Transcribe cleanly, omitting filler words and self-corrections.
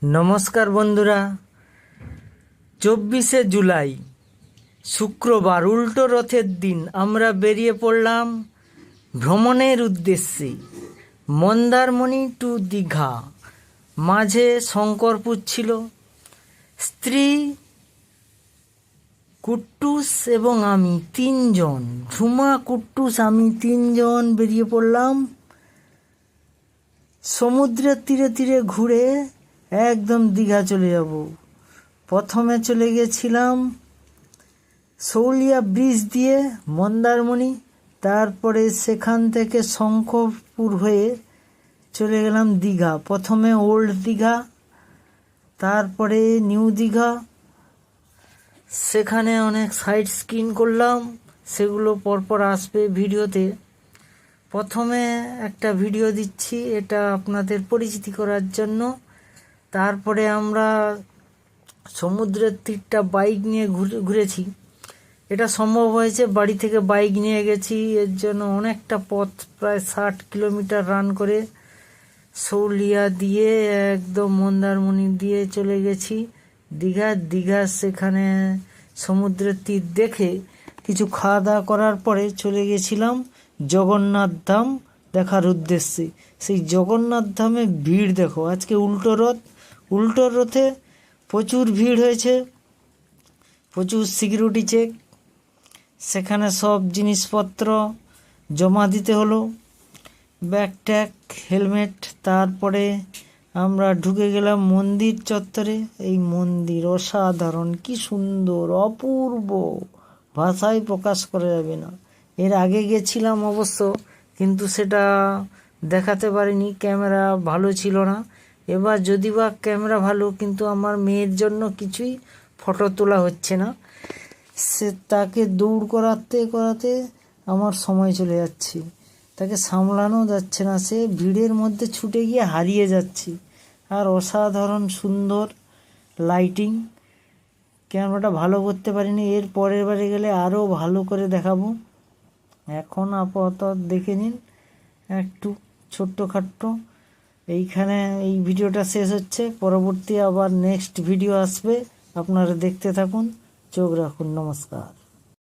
নমস্কার বন্ধুরা, 24শে জুলাই শুক্রবার উল্টো রথের দিন আমরা বেরিয়ে পড়লাম ভ্রমণের উদ্দেশ্যে। মন্দারমণি টু দীঘা, মাঝে শঙ্করপুর ছিল। স্ত্রী, কুট্টুস এবং আমি তিনজন, ঝুমা, কুট্টুস, আমি তিনজন বেরিয়ে পড়লাম সমুদ্রের তীরে তীরে ঘুরে একদম দীঘা চলে যাব। প্রথমে চলে গেছিলাম শৌলিয়া ব্রিজ দিয়ে মন্দারমণি, তারপরে সেখান থেকে শঙ্করপুর হয়ে চলে গেলাম দীঘা। প্রথমে ওল্ড দীঘা, তারপরে নিউ দীঘা। সেখানে অনেক সাইট স্ক্রিন করলাম, সেগুলো পরপর আসবে ভিডিওতে। প্রথমে একটা ভিডিও দিচ্ছি, এটা আপনাদের পরিচিতি করার জন্য। তারপরে আমরা সমুদ্রের তীরটা বাইক নিয়ে ঘুরেছি। এটা সম্ভব হয়েছে, বাড়ি থেকে বাইক নিয়ে গেছি, এর জন্য অনেকটা পথ, প্রায় 60 কিলোমিটার রান করে শৌলিয়া দিয়ে একদম মন্দারমণি দিয়ে চলে গেছি দীঘা। সেখানে সমুদ্রের তীর দেখে কিছু খাওয়া দাওয়া করার পরে চলে গেছিলাম জগন্নাথ ধাম দেখার উদ্দেশ্যে। সেই জগন্নাথ ধামে ভিড় দেখো, আজকে উল্টো রথে প্রচুর ভিড় হয়েছে, প্রচুর সিকিউরিটি চেক। সেখানে সব জিনিসপত্র জমা দিতে হলো, ব্যাগ ট্যাগ, হেলমেট। তারপরে আমরা ঢুকে গেলাম মন্দির চত্বরে। এই মন্দির অসাধারণ, কি সুন্দর, অপূর্ব, ভাষায় প্রকাশ করা যাবে না। এর আগে গেছিলাম অবশ্য, কিন্তু সেটা দেখাতে পারিনি, ক্যামেরা ভালো ছিল না। এবার যদি বা ক্যামেরা ভালো, কিন্তু আমার মেয়ের জন্য কিছুই ফটো তোলা হচ্ছে না। সে তাকে দৌড় করাতে করাতে আমার সময় চলে যাচ্ছে, তাকে সামলানো যাচ্ছে না, সে ভিড়ের মধ্যে ছুটে গিয়ে হারিয়ে যাচ্ছে। আর অসাধারণ সুন্দর লাইটিং, ক্যামেরাটা ভালো করতে পারিনি, এর পরের বারে গেলে আরও ভালো করে দেখাবো। এখন আপাতত দেখে নিন একটু ছোট্টখাট্ট। এইখানে এই ভিডিওটা শেষ হচ্ছে, পরবর্তী আবার নেক্সট ভিডিও আসবে, আপনারা দেখতে থাকুন, চোখ রাখুন। নমস্কার।